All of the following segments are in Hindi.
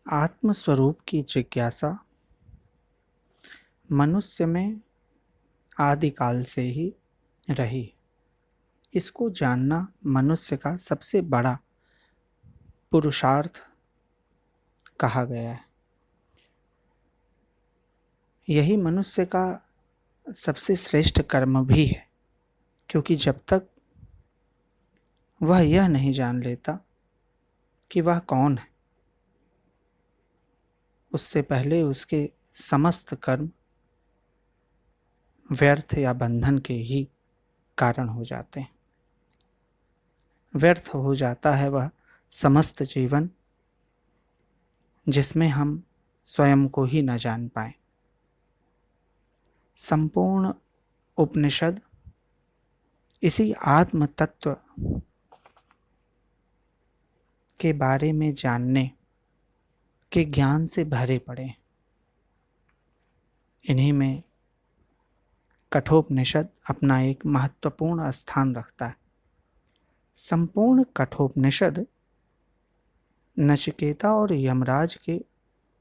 आत्मस्वरूप की जिज्ञासा मनुष्य में आदिकाल से ही रही। इसको जानना मनुष्य का सबसे बड़ा पुरुषार्थ कहा गया है। यही मनुष्य का सबसे श्रेष्ठ कर्म भी है, क्योंकि जब तक वह यह नहीं जान लेता कि वह कौन है, उससे पहले उसके समस्त कर्म व्यर्थ या बंधन के ही कारण हो जाते हैं। व्यर्थ हो जाता है वह समस्त जीवन जिसमें हम स्वयं को ही न जान पाए। संपूर्ण उपनिषद इसी आत्म तत्व के बारे में जानने के ज्ञान से भरे पड़े। इन्हीं में कठोपनिषद अपना एक महत्वपूर्ण स्थान रखता है। संपूर्ण कठोपनिषद नचिकेता और यमराज के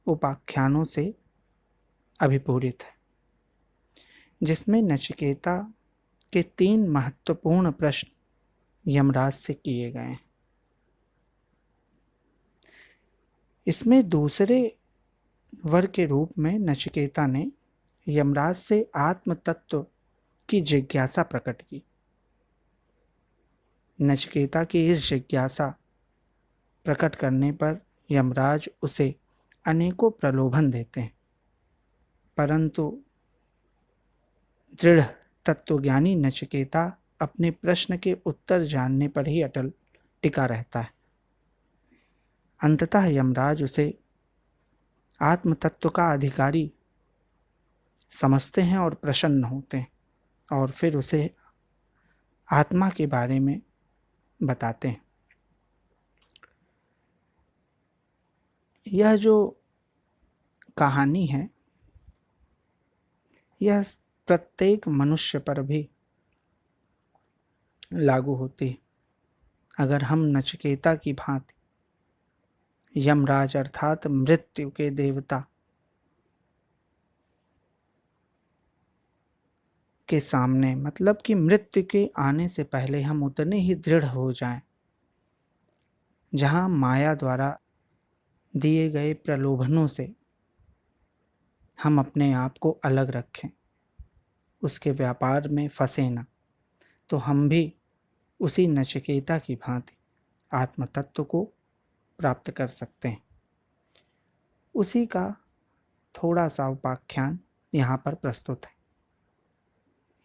उपाख्यानों से अभिपूरित है, जिसमें नचिकेता के 3 महत्वपूर्ण प्रश्न यमराज से किए गए हैं। इसमें दूसरे वर के रूप में नचिकेता ने यमराज से आत्म तत्व की जिज्ञासा प्रकट की। नचिकेता की इस जिज्ञासा प्रकट करने पर यमराज उसे अनेकों प्रलोभन देते हैं, परंतु दृढ़ तत्वज्ञानी नचिकेता अपने प्रश्न के उत्तर जानने पर ही अटल टिका रहता है। अंततः यमराज उसे आत्म तत्व का अधिकारी समझते हैं और प्रसन्न होते हैं, और फिर उसे आत्मा के बारे में बताते हैं। यह जो कहानी है, यह प्रत्येक मनुष्य पर भी लागू होती है। अगर हम नचिकेता की भांति यमराज अर्थात मृत्यु के देवता के सामने, मतलब कि मृत्यु के आने से पहले हम उतने ही दृढ़ हो जाएं, जहां माया द्वारा दिए गए प्रलोभनों से हम अपने आप को अलग रखें, उसके व्यापार में फंसे न, तो हम भी उसी नचिकेता की भांति आत्म तत्व को प्राप्त कर सकते हैं। उसी का थोड़ा सा उपाख्यान यहाँ पर प्रस्तुत है।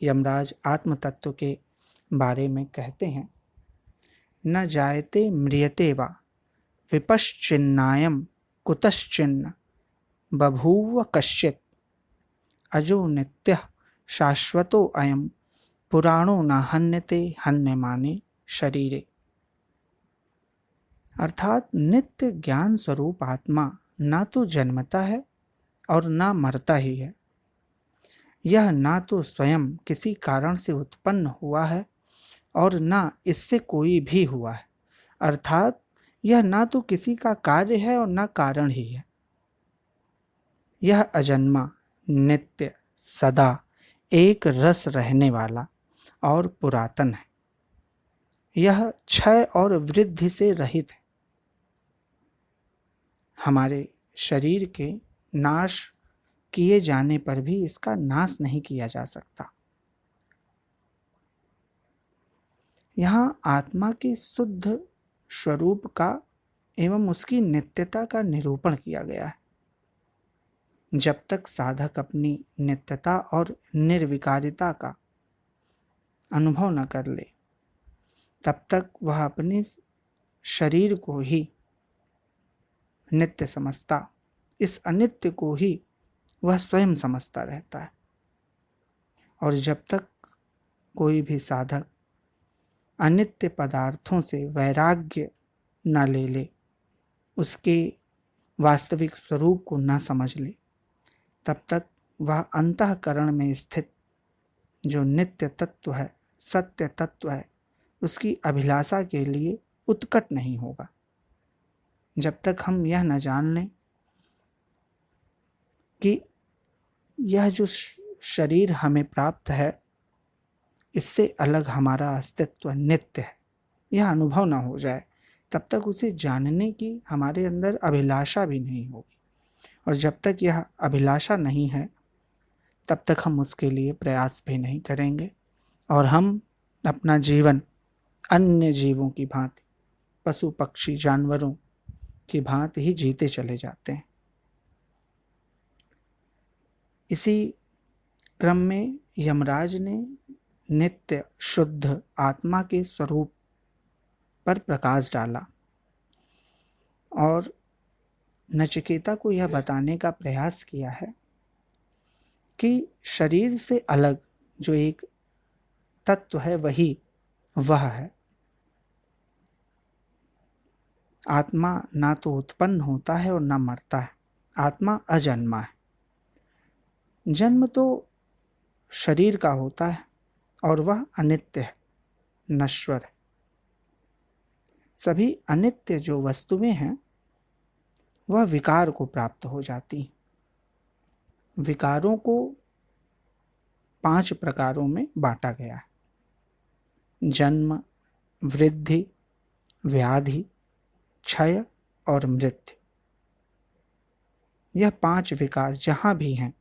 यमराज आत्म तत्व के बारे में कहते हैं, न जायते म्रियते वा विपश्चिन्नायम कुतश्चिन्न बभूव कश्चित् अजो नित्यः शाश्वतो अयम पुराणो न हन्यते हन्यमाने शरीरे। अर्थात नित्य ज्ञान स्वरूप आत्मा ना तो जन्मता है और ना मरता ही है। यह ना तो स्वयं किसी कारण से उत्पन्न हुआ है और ना इससे कोई भी हुआ है। अर्थात यह ना तो किसी का कार्य है और ना कारण ही है। यह अजन्मा, नित्य, सदा एक रस रहने वाला और पुरातन है। यह क्षय और वृद्धि से रहित है। हमारे शरीर के नाश किए जाने पर भी इसका नाश नहीं किया जा सकता। यहाँ आत्मा के शुद्ध स्वरूप का एवं उसकी नित्यता का निरूपण किया गया है। जब तक साधक अपनी नित्यता और निर्विकारिता का अनुभव न कर ले, तब तक वह अपने शरीर को ही नित्य समझता, इस अनित्य को ही वह स्वयं समझता रहता है। और जब तक कोई भी साधक अनित्य पदार्थों से वैराग्य न ले ले, उसके वास्तविक स्वरूप को न समझ ले, तब तक वह अंतःकरण में स्थित जो नित्य तत्व है, सत्य तत्व है, उसकी अभिलाषा के लिए उत्कट नहीं होगा। जब तक हम यह न जान लें कि यह जो शरीर हमें प्राप्त है, इससे अलग हमारा अस्तित्व नित्य है, यह अनुभव ना हो जाए, तब तक उसे जानने की हमारे अंदर अभिलाषा भी नहीं होगी। और जब तक यह अभिलाषा नहीं है, तब तक हम उसके लिए प्रयास भी नहीं करेंगे, और हम अपना जीवन अन्य जीवों की भांति, पशु पक्षी जानवरों की भांति ही जीते चले जाते हैं। इसी क्रम में यमराज ने नित्य शुद्ध आत्मा के स्वरूप पर प्रकाश डाला और नचिकेता को यह बताने का प्रयास किया है कि शरीर से अलग जो एक तत्व है वह है। आत्मा ना तो उत्पन्न होता है और ना मरता है, आत्मा अजन्मा है। जन्म तो शरीर का होता है और वह अनित्य है, नश्वर है। सभी अनित्य जो वस्तुएं हैं वह विकार को प्राप्त हो जाती। विकारों को 5 प्रकारों में बांटा गया है: जन्म, वृद्धि, व्याधि, क्षय और मृत्यु। यह 5 विकार जहां भी हैं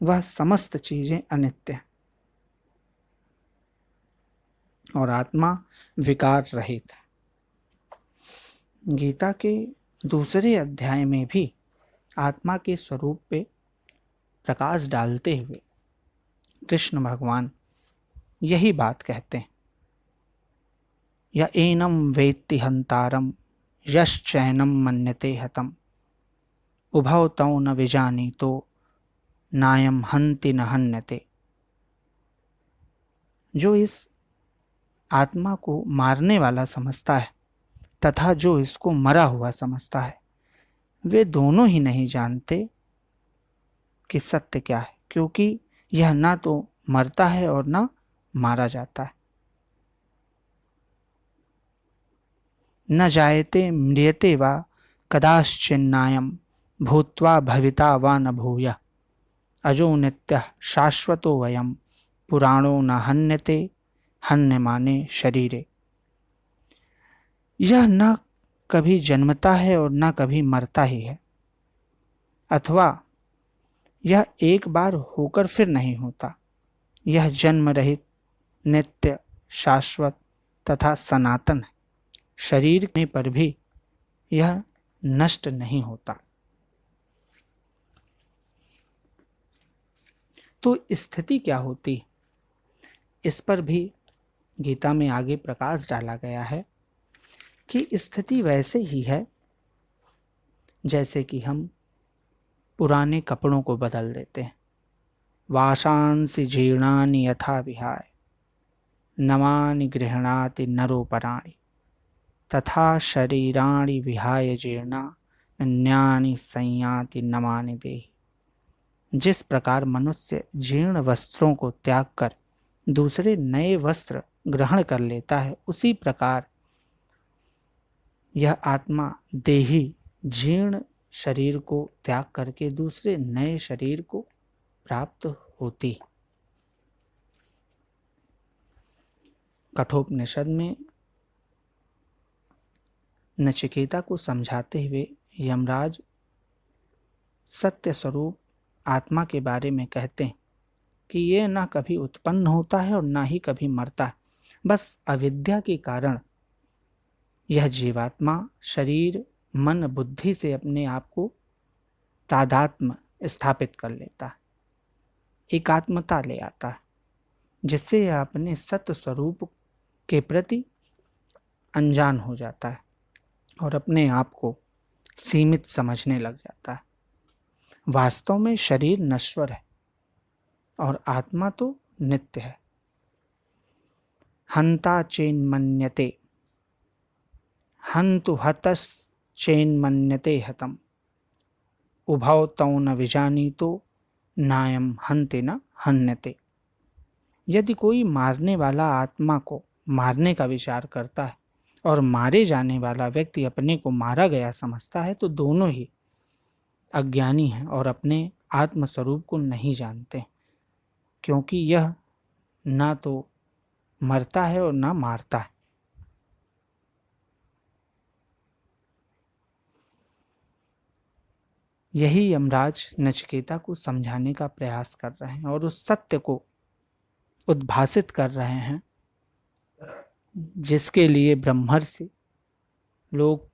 वह समस्त चीजें अनित्य हैं और आत्मा विकार रहित है। गीता के दूसरे अध्याय में भी आत्मा के स्वरूप पे प्रकाश डालते हुए कृष्ण भगवान यही बात कहते हैं: य एनम वेत्ति हंतारम यश्चैनम मन्यते हतम उभौ तौ न विजानीतो नायम हन्ति न हन्यते। जो इस आत्मा को मारने वाला समझता है तथा जो इसको मरा हुआ समझता है, वे दोनों ही नहीं जानते कि सत्य क्या है, क्योंकि यह ना तो मरता है और ना मारा जाता है। न जायते म्रियते वा कदाश्चिन्नायं भूत्वा भविता वा न भूयः अजो नित्यः शाश्वतो वयं पुराणो न हन्यते हन्यमाने शरीरे। यह न कभी जन्मता है और न कभी मरता ही है, अथवा यह एक बार होकर फिर नहीं होता। यह जन्म रहित, नित्य, शाश्वत तथा सनातन है। शरीर में पर भी यह नष्ट नहीं होता। तो स्थिति क्या होती, इस पर भी गीता में आगे प्रकाश डाला गया है कि स्थिति वैसे ही है जैसे कि हम पुराने कपड़ों को बदल देते हैं। वाशांसि जीर्णानि यथा विहाय नवानि गृह्णाति नरोपराणि तथा शरीराणि विहाय जीर्णा अन्यानि संयाति नमानि देहि। जिस प्रकार मनुष्य जीर्ण वस्त्रों को त्याग कर दूसरे नए वस्त्र ग्रहण कर लेता है, उसी प्रकार यह आत्मा देही जीर्ण शरीर को त्याग करके दूसरे नए शरीर को प्राप्त होती। कठोपनिषद में नचिकेता को समझाते हुए यमराज सत्य स्वरूप आत्मा के बारे में कहते हैं कि ये ना कभी उत्पन्न होता है और ना ही कभी मरता है। बस अविद्या के कारण यह जीवात्मा शरीर, मन, बुद्धि से अपने आप को तादात्म्य स्थापित कर लेता है, एकात्मता ले आता है, जिससे यह अपने सत्य स्वरूप के प्रति अनजान हो जाता है और अपने आप को सीमित समझने लग जाता है। वास्तव में शरीर नश्वर है और आत्मा तो नित्य है। हंता चेन्मन्यते हन्तु हतश्चेन्मन्यते हतम उभौ तौ न विजानीतो नायम हन्ति न हन्यते। यदि कोई मारने वाला आत्मा को मारने का विचार करता है और मारे जाने वाला व्यक्ति अपने को मारा गया समझता है, तो दोनों ही अज्ञानी हैं और अपने आत्मस्वरूप को नहीं जानते, क्योंकि यह ना तो मरता है और ना मारता है। यही यमराज नचिकेता को समझाने का प्रयास कर रहे हैं और उस सत्य को उद्भासित कर रहे हैं जिसके लिए ब्रह्मर्षि लोग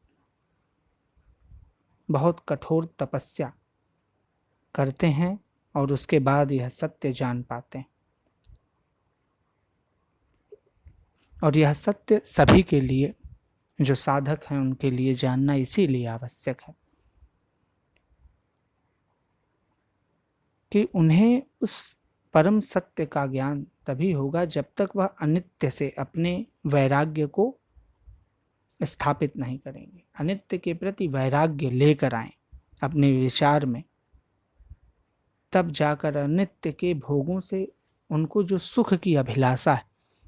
बहुत कठोर तपस्या करते हैं और उसके बाद यह सत्य जान पाते हैं। और यह सत्य सभी के लिए, जो साधक हैं उनके लिए जानना इसीलिए आवश्यक है कि उन्हें उस परम सत्य का ज्ञान तभी होगा जब तक वह अनित्य से अपने वैराग्य को स्थापित नहीं करेंगे। अनित्य के प्रति वैराग्य लेकर आए अपने विचार में, तब जाकर अनित्य के भोगों से उनको जो सुख की अभिलाषा है,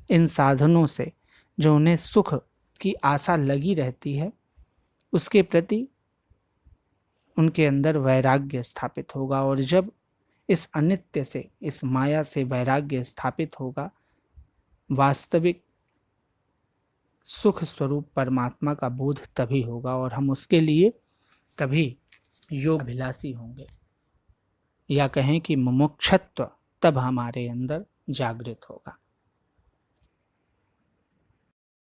इन साधनों से जो उन्हें सुख की आशा लगी रहती है, उसके प्रति उनके अंदर वैराग्य स्थापित होगा। और जब इस अनित्य से, इस माया से वैराग्य स्थापित होगा, वास्तविक सुख स्वरूप परमात्मा का बोध तभी होगा और हम उसके लिए तभी योग अभिलाषी होंगे, या कहें कि मुमुक्षुत्व तब हमारे अंदर जागृत होगा।